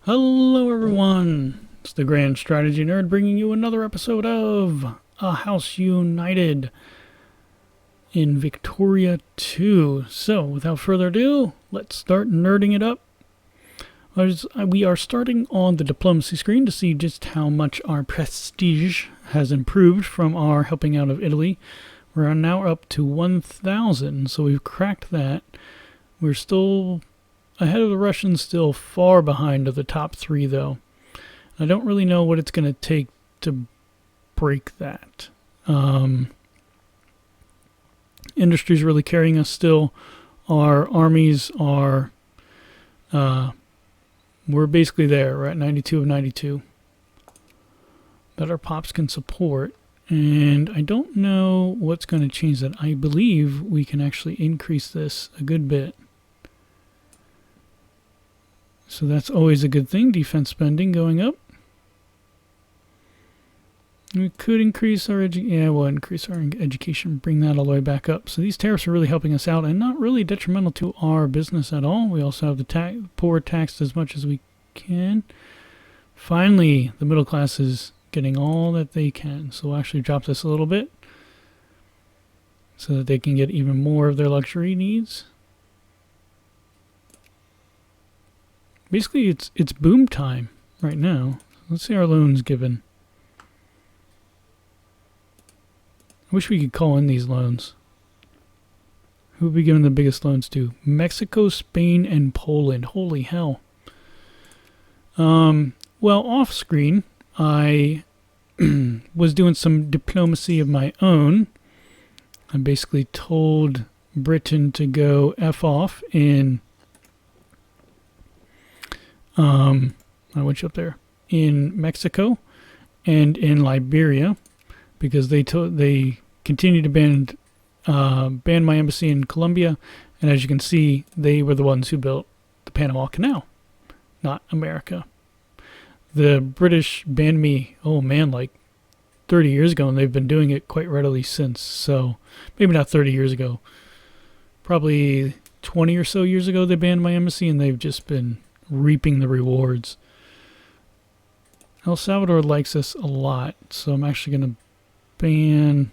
Hello everyone, it's the Grand Strategy Nerd bringing you another episode of A House United in Victoria 2. So, without further ado, let's start nerding it up. We are starting on the diplomacy screen to see just how much our prestige has improved from our helping out of Italy. We're now up to 1,000, so we've cracked that. We're still ahead of the Russians, still far behind of the top three, though. I don't really know what it's going to take to break that. Industry's really carrying us still. Our armies are, we're basically there. We're at 92 of 92 that our pops can support. And I don't know what's going to change that. I believe we can actually increase this a good bit. So that's always a good thing, defense spending going up. We could increase our we'll increase our education, bring that all the way back up. So these tariffs are really helping us out and not really detrimental to our business at all. We also have the poor taxed as much as we can. Finally, the middle class is getting all that they can. So we'll actually drop this a little bit so that they can get even more of their luxury needs. Basically, it's boom time right now. Let's see our loans given. I wish we could call in these loans. Who would be giving the biggest loans to? Mexico, Spain, and Poland. Holy hell. Well, off screen, I was doing some diplomacy of my own. I basically told Britain to go F off in... I went up there in Mexico and in Liberia because they continued to ban my embassy in Colombia, and as you can see, they were the ones who built the Panama Canal, not America. The British banned me, like 30 years ago, and they've been doing it quite readily since. So maybe not 30 years ago, probably 20 or so years ago they banned my embassy, and they've just been reaping the rewards. El Salvador likes us a lot, so I'm actually going to ban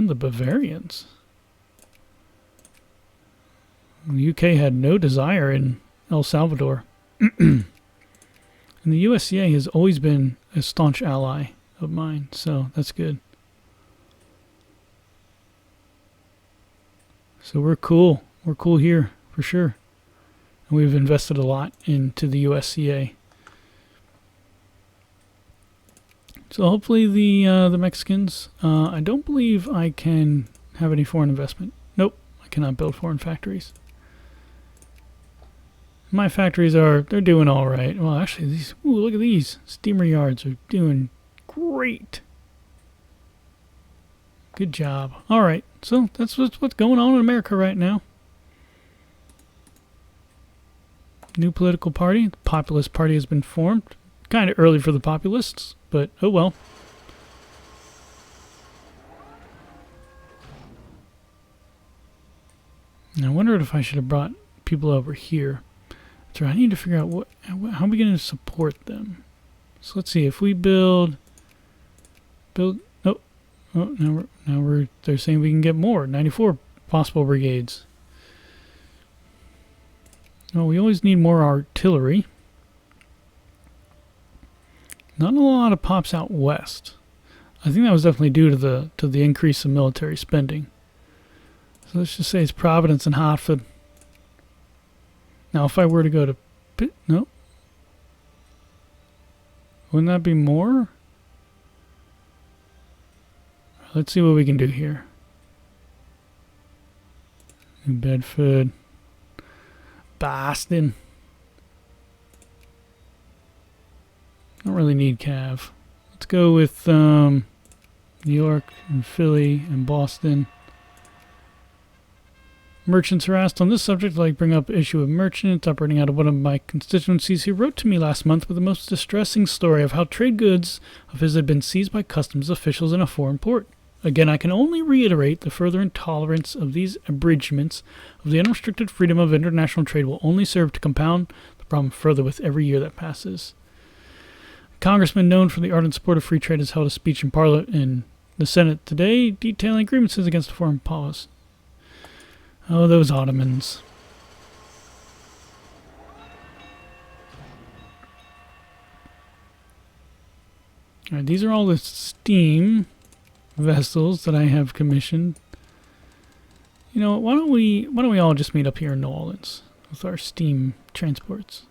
the Bavarians. The UK had no desire in El Salvador. And the USCA has always been a staunch ally of mine, so that's good. So we're cool. We're cool here, for sure. And we've invested a lot into the USCA. So hopefully the Mexicans, I don't believe I can have any foreign investment. Nope, I cannot build foreign factories. My factories they're doing all right. Well, actually, look at these. Steamer yards are doing great. Good job. All right, so that's what's going on in America right now. New political party. The Populist Party has been formed. Kind of early for the populists, but oh well. I wondered if I should have brought people over here. So I need to figure out how are we going to support them. So let's see if we build. Now they're saying we can get more. 94 possible brigades. Well, we always need more artillery. Not a lot of pops out west. I think that was definitely due to the increase in military spending. So let's just say it's Providence and Hartford. Now, if I were to go to no, wouldn't that be more? Let's see what we can do here. New Bedford. Boston. Don't really need Cav. Let's go with New York and Philly and Boston. Merchants harassed on this subject. I'd like to bring up the issue of merchants operating out of one of my constituencies who wrote to me last month with the most distressing story of how trade goods of his had been seized by customs officials in a foreign port. Again, I can only reiterate the further intolerance of these abridgments of the unrestricted freedom of international trade will only serve to compound the problem further with every year that passes. A congressman known for the ardent support of free trade has held a speech in Parliament in the Senate today detailing grievances against foreign policy. Oh, those Ottomans. All right, these are all the steam vessels that I have commissioned. You know, why don't we all just meet up here in New Orleans with our steam transports?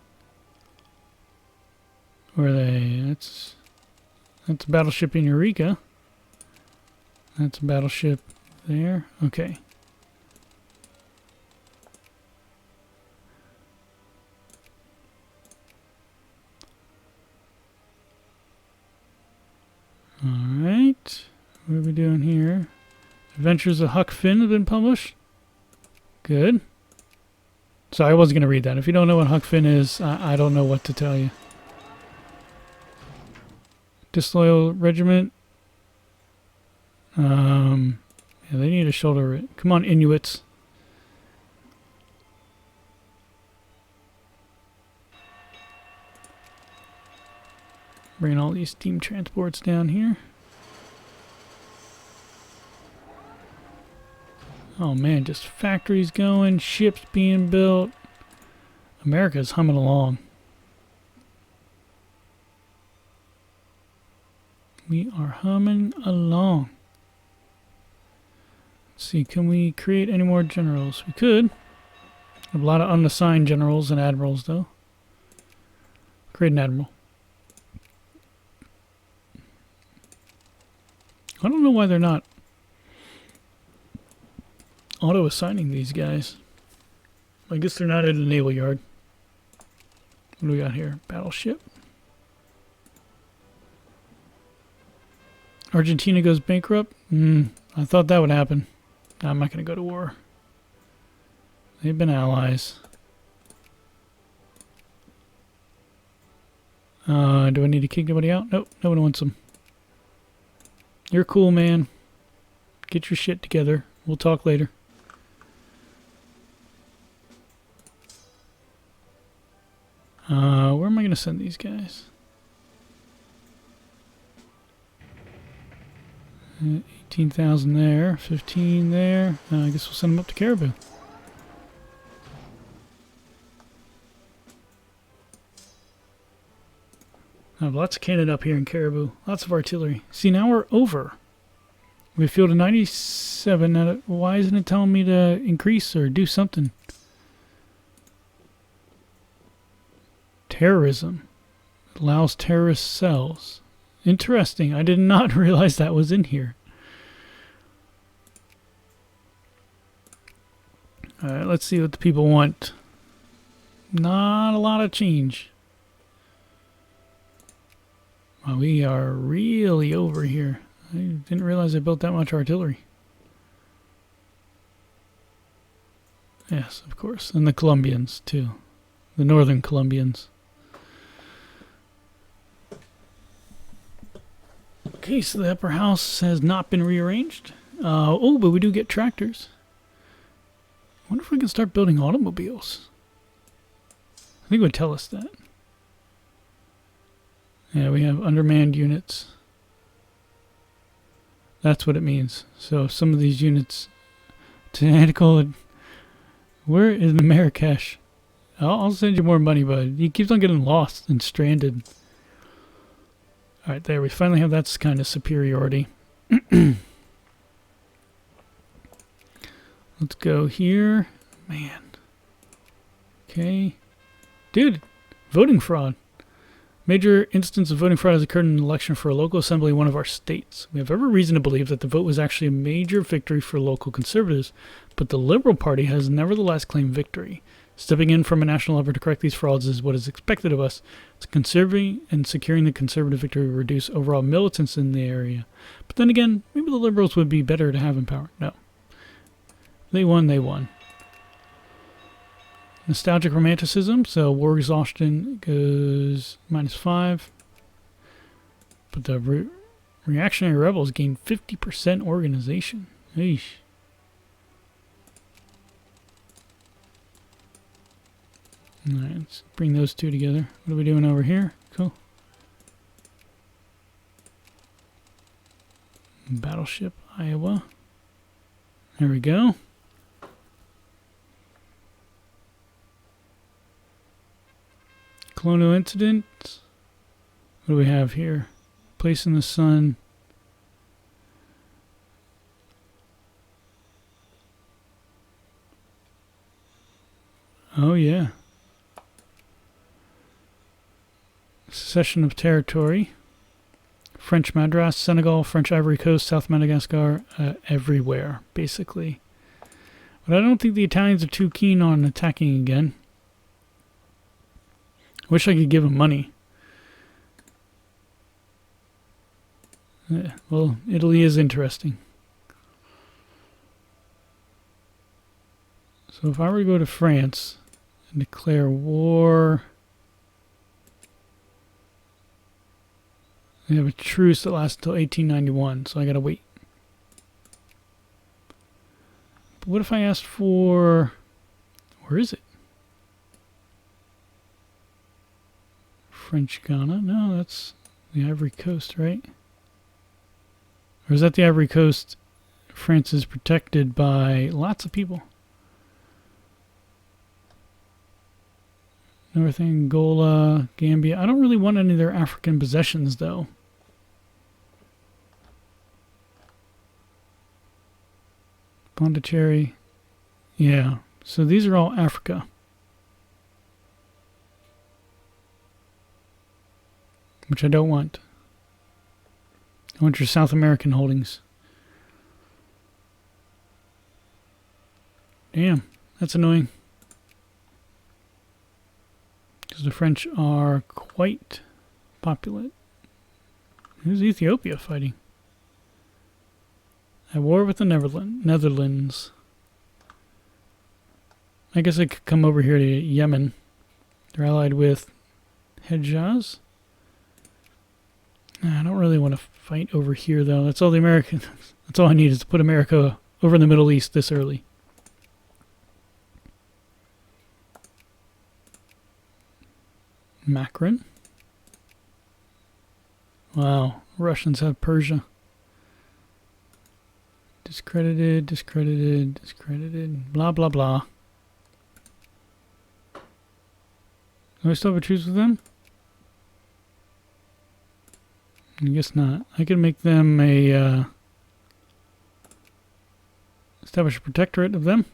Where are they? That's battleship in Eureka. That's a battleship there. Okay. Alright. What are we doing here? Adventures of Huck Finn have been published. Good. So I wasn't going to read that. If you don't know what Huck Finn is, I don't know what to tell you. Disloyal Regiment. Yeah, they need a shoulder. Come on, Inuits. Bringing all these steam transports down here. Oh man, just factories going, ships being built. America's humming along. We are humming along. Let's see, can we create any more generals? We could. A lot of unassigned generals and admirals, though. Create an admiral. I don't know why they're not auto-assigning these guys. I guess they're not at the naval yard. What do we got here? Battleship. Argentina goes bankrupt? I thought that would happen. I'm not going to go to war. They've been allies. Do I need to kick anybody out? Nope, no one wants them. You're cool, man. Get your shit together. We'll talk later. Where am I going to send these guys? 18,000 there, 15 there. I guess we'll send them up to Caribou. I have lots of cannon up here in Caribou. Lots of artillery. See, now we're over. We fielded 97. Why isn't it telling me to increase or do something? Terrorism. Allows terrorist cells. Interesting. I did not realize that was in here. Alright, let's see what the people want. Not a lot of change. Wow, we are really over here. I didn't realize I built that much artillery. Yes, of course. And the Colombians, too. The northern Colombians. Okay, so the upper house has not been rearranged. Oh, but we do get tractors. I wonder if we can start building automobiles. I think it would tell us that. Yeah, we have undermanned units. That's what it means. So some of these units... Tactical... Where is Marrakesh? I'll send you more money, bud. He keeps on getting lost and stranded. Alright, there. We finally have that kind of superiority. Let's go here. Man. Okay. Dude, voting fraud. Major instance of voting fraud has occurred in an election for a local assembly in one of our states. We have every reason to believe that the vote was actually a major victory for local conservatives, but the Liberal Party has nevertheless claimed victory. Stepping in from a national level to correct these frauds is what is expected of us. It's conserving and securing the conservative victory will reduce overall militants in the area. But then again, maybe the Liberals would be better to have in power. No. They won, they won. Nostalgic romanticism, so war exhaustion goes -5. But the reactionary rebels gained 50% organization. Eesh. Alright, let's bring those two together. What are we doing over here? Cool. Battleship Iowa. There we go. Colonial incident. What do we have here? Place in the sun. Oh yeah. Cession of territory. French Madras, Senegal, French Ivory Coast, South Madagascar, everywhere, basically. But I don't think the Italians are too keen on attacking again. I wish I could give them money. Well, Italy is interesting. So if I were to go to France and declare war... They have a truce that lasts until 1891, so I gotta wait. But what if I asked for... Where is it? French Ghana? No, that's the Ivory Coast, right? Or is that the Ivory Coast? France is protected by lots of people. North Angola, Gambia. I don't really want any of their African possessions, though. Pondicherry. Yeah, so these are all Africa. Which I don't want. I want your South American holdings. Damn, that's annoying. Because the French are quite populate. Who's Ethiopia fighting? At war with the Netherlands. I guess I could come over here to Yemen. They're allied with Hejaz. I don't really want to fight over here, though. That's all the Americans. That's all I need is to put America over in the Middle East this early. Macron. Wow, Russians have Persia. Discredited, discredited, discredited, blah, blah, blah. Do I still have a truce with them? I guess not. I could make them a, establish a protectorate of them.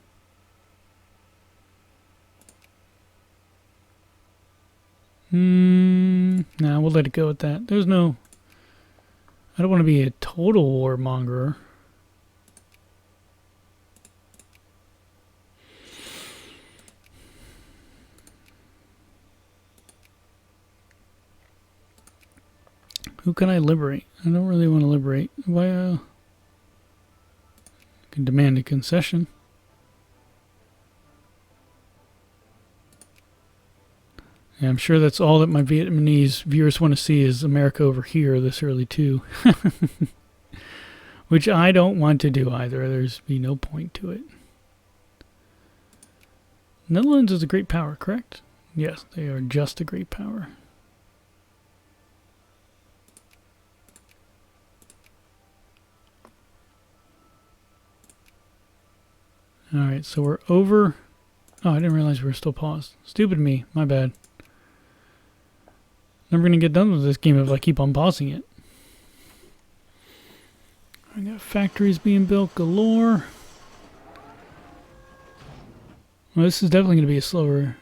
Nah, we'll let it go at that. There's no... I don't want to be a total warmonger. Who can I liberate? I don't really want to liberate. Why, I can demand a concession. Yeah, I'm sure that's all that my Vietnamese viewers want to see is America over here this early too. Which I don't want to do either. There's be no point to it. Netherlands is a great power, correct? Yes, they are just a great power. Alright, so we're over... Oh, I didn't realize we were still paused. Stupid me, my bad. Never gonna get done with this game if I keep on pausing it. I got factories being built galore. Well, this is definitely gonna be a slower...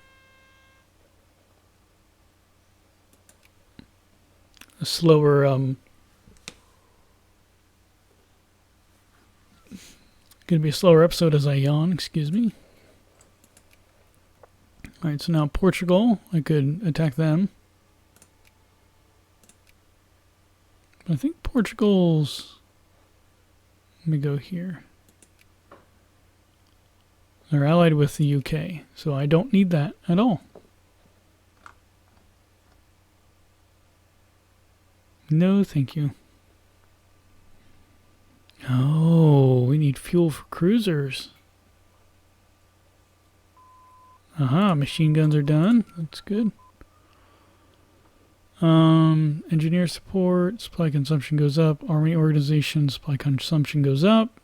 Gonna be a slower episode as I yawn, excuse me. Alright, so now Portugal, I could attack them. But I think Portugal's... Let me go here. They're allied with the UK, so I don't need that at all. No, thank you. Oh, we need fuel for cruisers. Aha, machine guns are done. That's good. Engineer support, supply consumption goes up. Army organization, supply consumption goes up.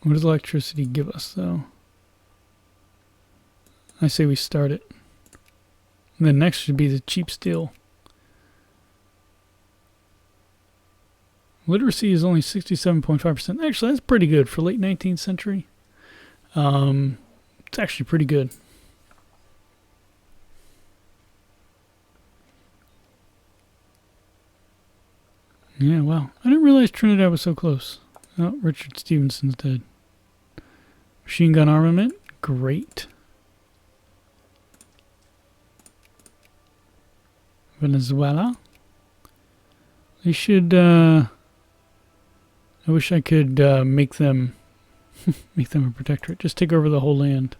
What does electricity give us, though? I say we start it. And then next should be the cheap steel. Literacy is only 67.5%. Actually, that's pretty good for late 19th century. It's actually pretty good. Yeah, wow. I didn't realize Trinidad was so close. Oh, Richard Stevenson's dead. Machine gun armament, great. Venezuela. They should, I wish I could make them make them a protectorate. Just take over the whole land.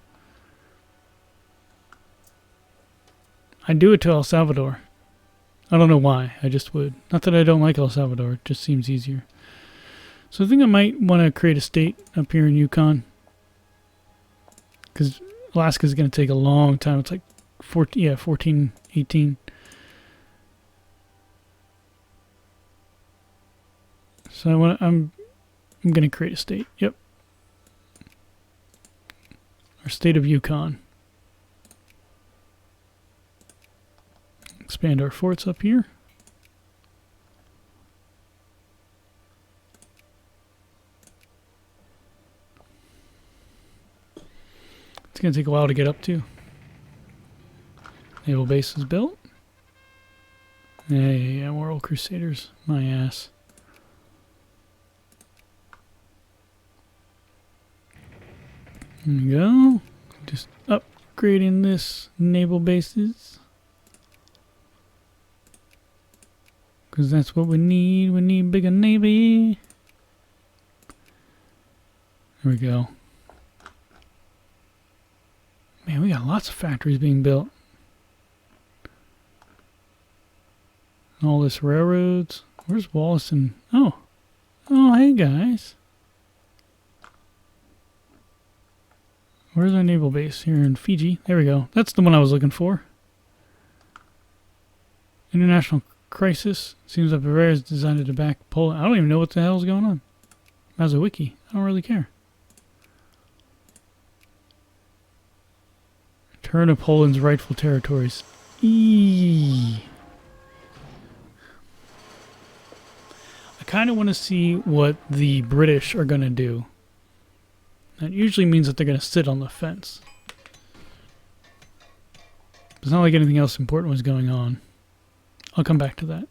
I'd do it to El Salvador. I don't know why. I just would. Not that I don't like El Salvador. It just seems easier. So I think I might want to create a state up here in Yukon. Because Alaska's going to take a long time. It's like 14, 18. So I'm going to create a state. Yep. Our state of Yukon. Expand our forts up here. It's going to take a while to get up to. Naval base is built. Yeah, more old Crusaders. My ass. There we go. Just upgrading this naval bases. Because that's what we need. We need bigger navy. There we go. Man, we got lots of factories being built. All this railroads. Where's Wallace and... Oh, hey guys. Where's our naval base? Here in Fiji. There we go. That's the one I was looking for. International crisis. Seems like Bavaria is designed to back Poland. I don't even know what the hell is going on. Mazowiecki. I don't really care. Return of Poland's rightful territories. I kind of want to see what the British are going to do. That usually means that they're going to sit on the fence. It's not like anything else important was going on. I'll come back to that.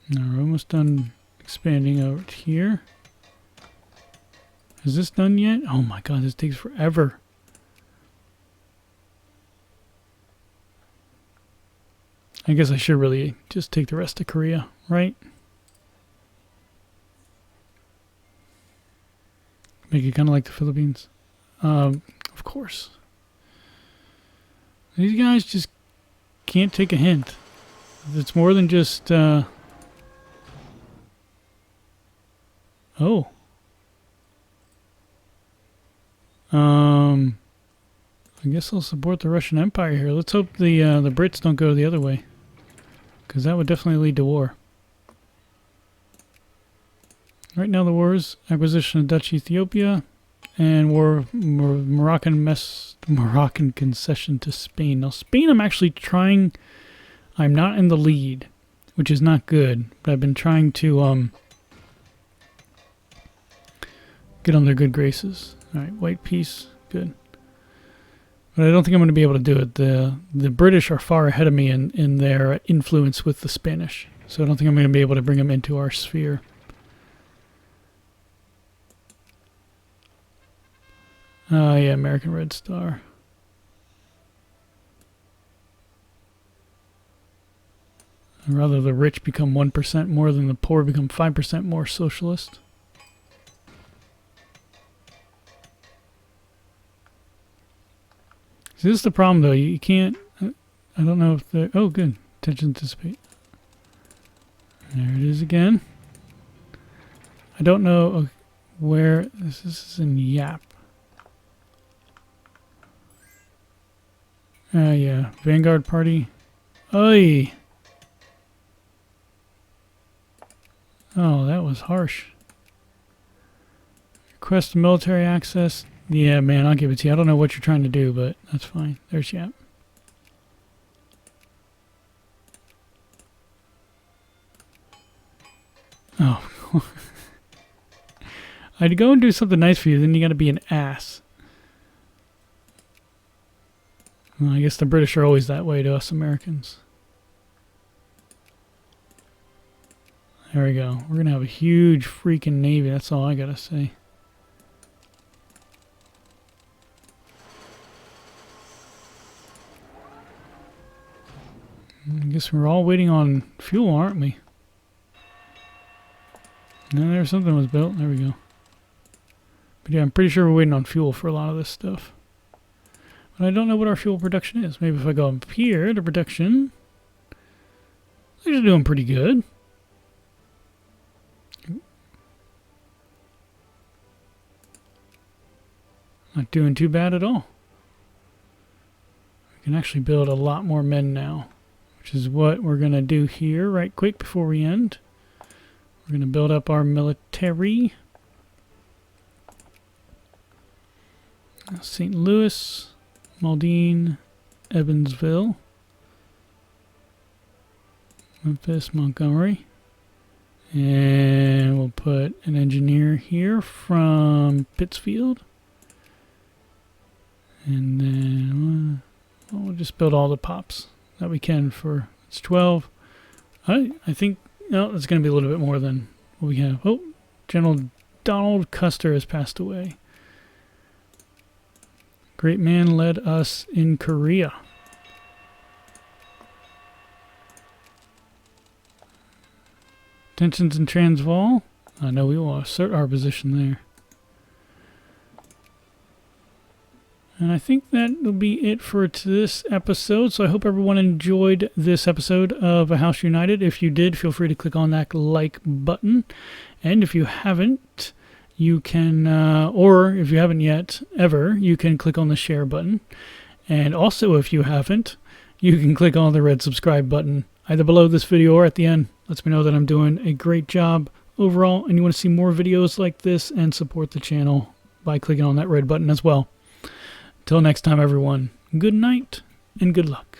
Now we're almost done expanding out here. Is this done yet? Oh my god, this takes forever. I guess I should really just take the rest of Korea, right? Make it kind of like the Philippines. Of course. These guys just can't take a hint. It's more than just, oh. I guess I'll support the Russian Empire here. Let's hope the Brits don't go the other way. Because that would definitely lead to war. Right now the war is acquisition of Dutch Ethiopia and Moroccan concession to Spain. Now Spain I'm actually trying, I'm not in the lead, which is not good, but I've been trying to get on their good graces. Alright, white peace, good. But I don't think I'm going to be able to do it. The British are far ahead of me in their influence with the Spanish. So I don't think I'm going to be able to bring them into our sphere. Yeah, American Red Star. I'd rather the rich become 1% more than the poor become 5% more socialist. This is the problem, though. You can't... I don't know if the... Oh, good. Tensions dissipate. There it is again. I don't know where... This is in Yap. Yeah. Vanguard Party. Oy! Oh, that was harsh. Request military access. Yeah, man, I'll give it to you. I don't know what you're trying to do, but that's fine. There's Yap. Oh. I'd go and do something nice for you, then you gotta be an ass. Well, I guess the British are always that way to us Americans. There we go. We're gonna have a huge freaking navy, that's all I gotta say. I guess we're all waiting on fuel, aren't we? No, there's something was built. There we go. But yeah, I'm pretty sure we're waiting on fuel for a lot of this stuff. But I don't know what our fuel production is. Maybe if I go up here to production, they're doing pretty good. Not doing too bad at all. We can actually build a lot more men now, which is what we're going to do here right quick before we end. We're going to build up our military. St. Louis, Maldine, Evansville, Memphis, Montgomery. And we'll put an engineer here from Pittsfield. And then we'll just build all the pops that we can for, it's 12. I think, no, it's going to be a little bit more than what we have. Oh, General Donald Custer has passed away. Great man led us in Korea. Tensions in Transvaal. I know we will assert our position there. And I think that will be it for this episode. So I hope everyone enjoyed this episode of A House United. If you did, feel free to click on that like button. And if you haven't, you can, or if you haven't yet, ever, you can click on the share button. And also, if you haven't, you can click on the red subscribe button, either below this video or at the end. Lets me know that I'm doing a great job overall, and you want to see more videos like this and support the channel by clicking on that red button as well. Till next time, everyone, good night and good luck.